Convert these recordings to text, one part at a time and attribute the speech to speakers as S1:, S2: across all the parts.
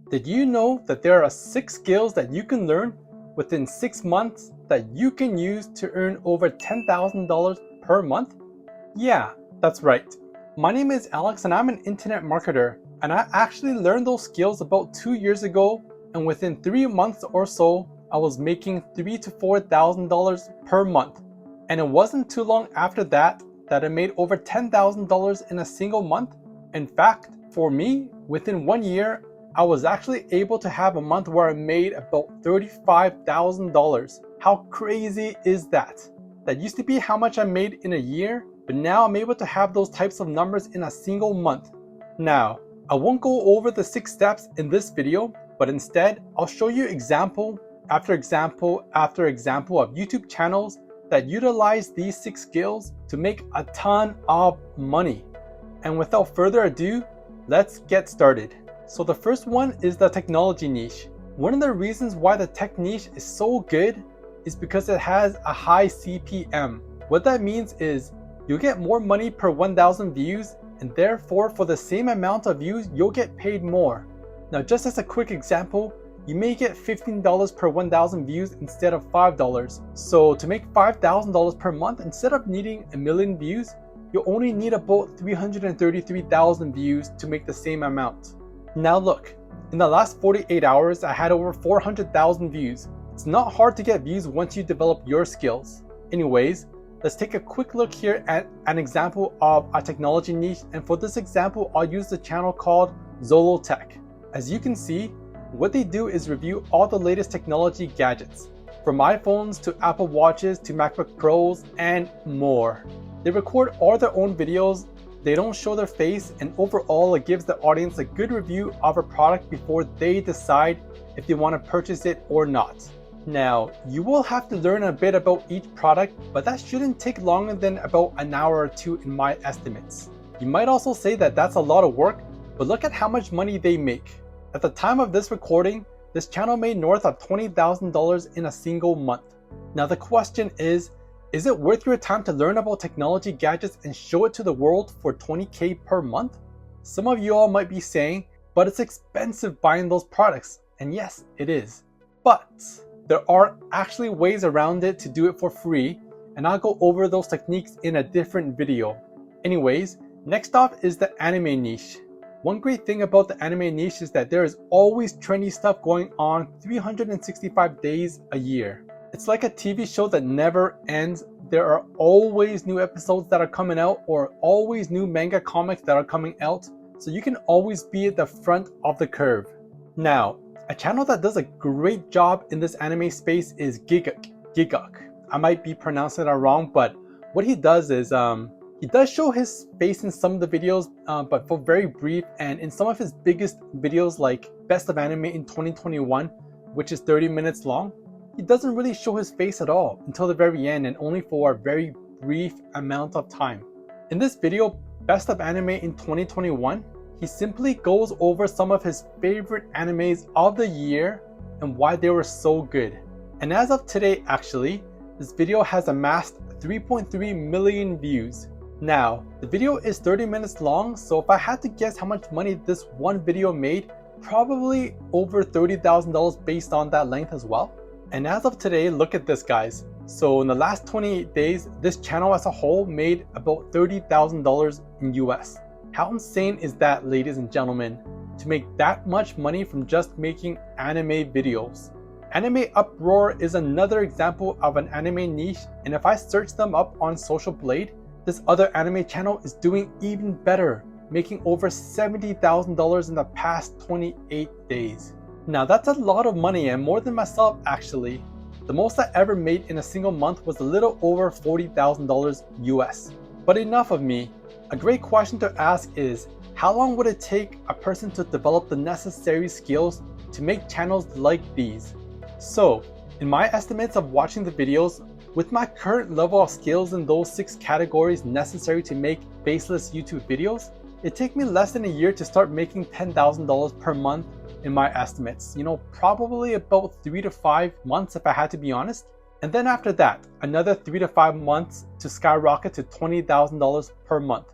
S1: Did you know that there are 6 skills that you can learn within 6 months that you can use to earn over $10,000 per month? Yeah, that's right. My name is Alex and I'm an internet marketer, and I actually learned those skills about 2 years ago, and within 3 months or so, I was making $3,000 to $4,000 per month. And it wasn't too long after that I made over $10,000 in a single month. In fact, for me, within 1 year, I was actually able to have a month where I made about $35,000. How crazy is that? That used to be how much I made in a year, but now I'm able to have those types of numbers in a single month. Now, I won't go over the 6 steps in this video, but instead, I'll show you example after example after example of YouTube channels that utilize these 6 skills to make a ton of money. And without further ado, let's get started. So the first one is the technology niche. One of the reasons why the tech niche is so good is because it has a high CPM. What that means is you'll get more money per 1,000 views, and therefore for the same amount of views, you'll get paid more. Now, just as a quick example, you may get $15 per 1,000 views instead of $5. So to make $5,000 per month, instead of needing a million views, you'll only need about 333,000 views to make the same amount. Now look, in the last 48 hours, I had over 400,000 views. It's not hard to get views once you develop your skills. Anyways, let's take a quick look here at an example of a technology niche, and for this example, I'll use the channel called Zolo Tech. As you can see, what they do is review all the latest technology gadgets, from iPhones to Apple Watches to MacBook Pros and more. They record all their own videos, they don't show their face, and overall it gives the audience a good review of a product before they decide if they want to purchase it or not. Now, you will have to learn a bit about each product, but that shouldn't take longer than about an hour or 2 in my estimates. You might also say that that's a lot of work, but look at how much money they make. At the time of this recording, this channel made north of $20,000 in a single month. Now the question is it worth your time to learn about technology gadgets and show it to the world for $20K per month? Some of you all might be saying, but it's expensive buying those products. And yes, it is. But there are actually ways around it to do it for free, and I'll go over those techniques in a different video. Anyways, next off is the anime niche. One great thing about the anime niche is that there is always trendy stuff going on 365 days a year. It's like a TV show that never ends. There are always new episodes that are coming out, or always new manga comics that are coming out, so you can always be at the front of the curve. Now, a channel that does a great job in this anime space is Giguk. I might be pronouncing that wrong, but what he does is he does show his face in some of the videos, but for very brief, and in some of his biggest videos like Best of Anime in 2021, which is 30 minutes long, he doesn't really show his face at all until the very end, and only for a very brief amount of time. In this video, Best of Anime in 2021, he simply goes over some of his favorite animes of the year and why they were so good. And as of today, actually, this video has amassed 3.3 million views. Now, the video is 30 minutes long, so if I had to guess how much money this one video made, probably over $30,000 based on that length as well. And as of today, look at this, guys. So in the last 28 days, this channel as a whole made about $30,000 in US. How insane is that, ladies and gentlemen, to make that much money from just making anime videos? Anime Uproar is another example of an anime niche, and if I search them up on Social Blade, this other anime channel is doing even better, making over $70,000 in the past 28 days. Now that's a lot of money, and more than myself actually. The most I ever made in a single month was a little over $40,000 US. But enough of me. A great question to ask is, how long would it take a person to develop the necessary skills to make channels like these? So, in my estimates of watching the videos, with my current level of skills in those 6 categories necessary to make faceless YouTube videos, it took me less than a year to start making $10,000 per month in my estimates. You know, probably about 3 to 5 months if I had to be honest. And then after that, another 3 to 5 months to skyrocket to $20,000 per month.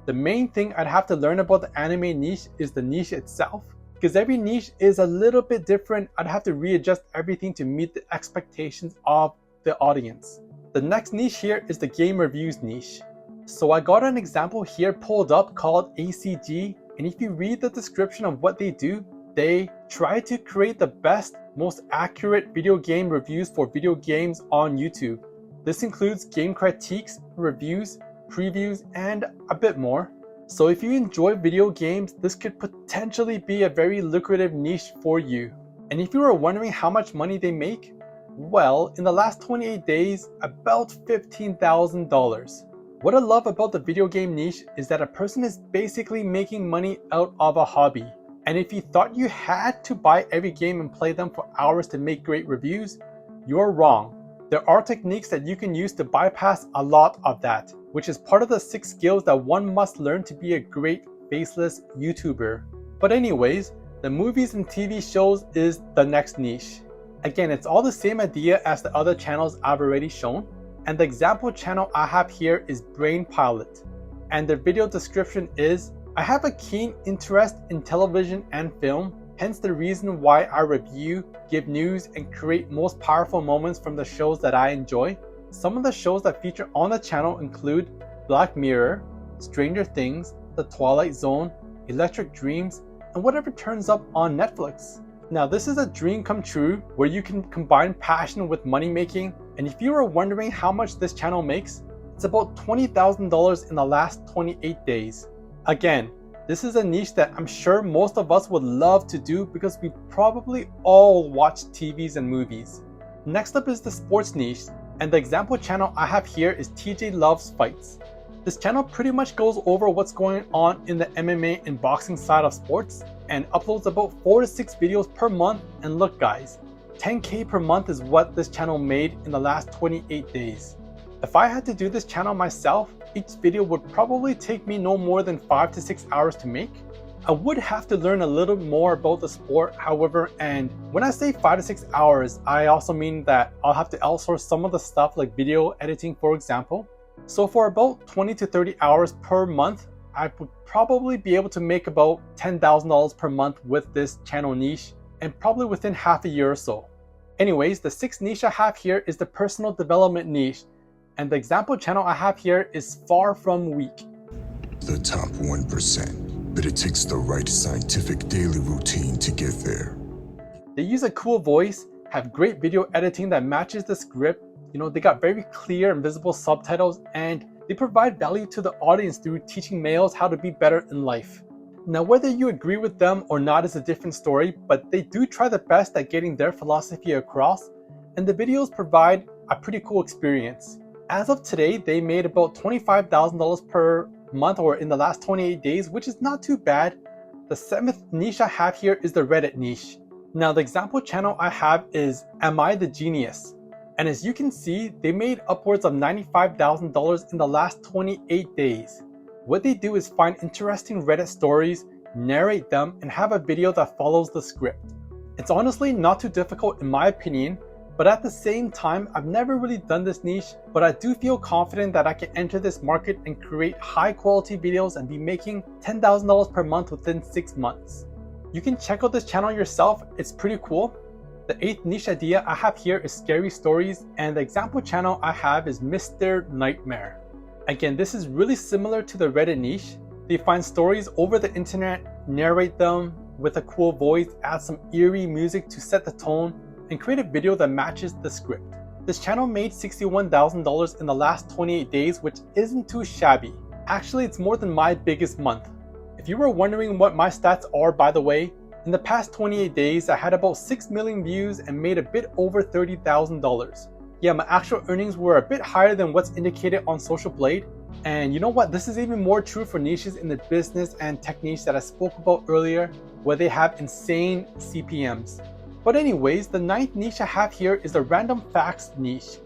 S1: The main thing I'd have to learn about the anime niche is the niche itself, Because every niche is a little bit different, I'd have to readjust everything to meet the expectations of the audience. The next niche here is the game reviews niche. So I got an example here pulled up called ACG, and if you read the description of what they do, they try to create the best, most accurate video game reviews for video games on YouTube. This includes game critiques, reviews, previews, and a bit more. So if you enjoy video games, this could potentially be a very lucrative niche for you. And if you were wondering how much money they make, well, in the last 28 days, about $15,000. What I love about the video game niche is that a person is basically making money out of a hobby. And if you thought you had to buy every game and play them for hours to make great reviews, you're wrong. There are techniques that you can use to bypass a lot of that, which is part of the 6 skills that one must learn to be a great faceless YouTuber. But anyways, the movies and TV shows is the next niche. Again, it's all the same idea as the other channels I've already shown, and the example channel I have here is Brain Pilot, and the video description is, I have a keen interest in television and film, hence the reason why I review, give news, and create most powerful moments from the shows that I enjoy. Some of the shows that feature on the channel include Black Mirror, Stranger Things, The Twilight Zone, Electric Dreams, and whatever turns up on Netflix. Now this is a dream come true where you can combine passion with money making, and if you are wondering how much this channel makes, it's about $20,000 in the last 28 days. Again, this is a niche that I'm sure most of us would love to do because we probably all watch TVs and movies. Next up is the sports niche, and the example channel I have here is TJ Loves Fights. This channel pretty much goes over what's going on in the MMA and boxing side of sports and uploads about 4 to 6 videos per month. And look guys, 10K per month is what this channel made in the last 28 days. If I had to do this channel myself, each video would probably take me no more than 5 to 6 hours to make. I would have to learn a little more about the sport, however, and when I say 5 to 6 hours, I also mean that I'll have to outsource some of the stuff like video editing, for example. So for about 20 to 30 hours per month, I would probably be able to make about $10,000 per month with this channel niche, and probably within half a year or so. Anyways, the 6th niche I have here is the personal development niche, and the example channel I have here is Far From Weak.
S2: The top 1%, but it takes the right scientific daily routine to get there.
S1: They use a cool voice, have great video editing that matches the script, they got very clear and visible subtitles, and they provide value to the audience through teaching males how to be better in life. Now whether you agree with them or not is a different story, but they do try their best at getting their philosophy across, and the videos provide a pretty cool experience. As of today, they made about $25,000 per month or in the last 28 days, which is not too bad. The 7th niche I have here is the Reddit niche. Now the example channel I have is Am I the Genius? And as you can see, they made upwards of $95,000 in the last 28 days. What they do is find interesting Reddit stories, narrate them, and have a video that follows the script. It's honestly not too difficult in my opinion, but at the same time, I've never really done this niche, but I do feel confident that I can enter this market and create high quality videos and be making $10,000 per month within 6 months. You can check out this channel yourself, it's pretty cool. The 8th niche idea I have here is scary stories, and the example channel I have is Mr. Nightmare. Again, this is really similar to the Reddit niche. They find stories over the internet, narrate them with a cool voice, add some eerie music to set the tone, and create a video that matches the script. This channel made $61,000 in the last 28 days, which isn't too shabby. Actually, it's more than my biggest month. If you were wondering what my stats are, by the way, in the past 28 days, I had about 6 million views and made a bit over $30,000. Yeah, my actual earnings were a bit higher than what's indicated on Social Blade. And you know what? This is even more true for niches in the business and tech niche that I spoke about earlier, where they have insane CPMs. But anyways, the 9th niche I have here is the random facts niche.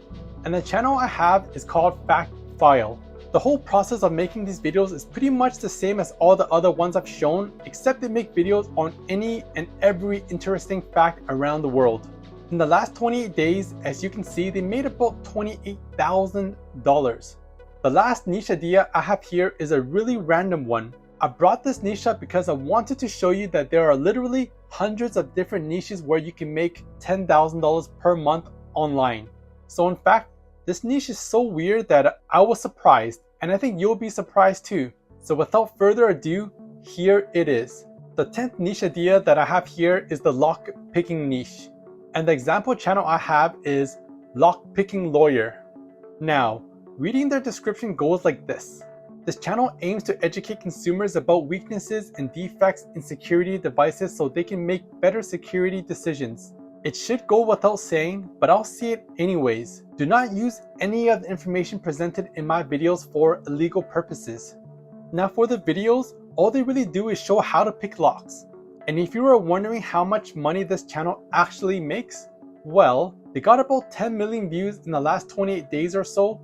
S1: And the channel I have is called Fact File. The whole process of making these videos is pretty much the same as all the other ones I've shown, except they make videos on any and every interesting fact around the world. In the last 28 days, as you can see, they made about $28,000. The last niche idea I have here is a really random one, I brought this niche up because I wanted to show you that there are literally hundreds of different niches where you can make $10,000 per month online. So in fact, this niche is so weird that I was surprised, and I think you'll be surprised too. So without further ado, here it is. The 10th niche idea that I have here is the lock picking niche. And the example channel I have is Lock Picking Lawyer. Now, reading their description goes like this. This channel aims to educate consumers about weaknesses and defects in security devices so they can make better security decisions. It should go without saying, but I'll say it anyways. Do not use any of the information presented in my videos for illegal purposes. Now for the videos, all they really do is show how to pick locks. And if you were wondering how much money this channel actually makes, well, they got about 10 million views in the last 28 days or so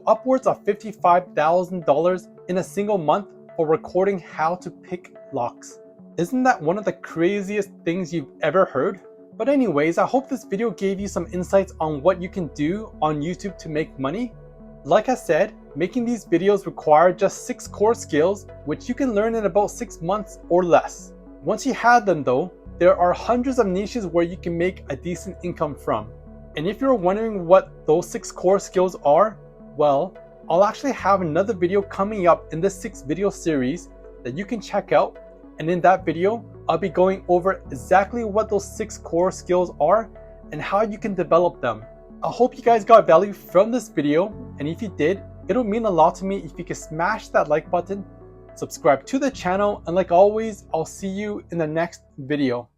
S1: upwards of $55,000 in a single month for recording how to pick locks. Isn't that one of the craziest things you've ever heard? But anyways, I hope this video gave you some insights on what you can do on YouTube to make money. Like I said, making these videos require just 6 core skills, which you can learn in about 6 months or less. Once you have them though, there are hundreds of niches where you can make a decent income from. And if you're wondering what those 6 core skills are, well, I'll actually have another video coming up in this 6 video series that you can check out, and in that video, I'll be going over exactly what those 6 core skills are and how you can develop them. I hope you guys got value from this video, and if you did, it'll mean a lot to me if you can smash that like button, subscribe to the channel, and like always, I'll see you in the next video.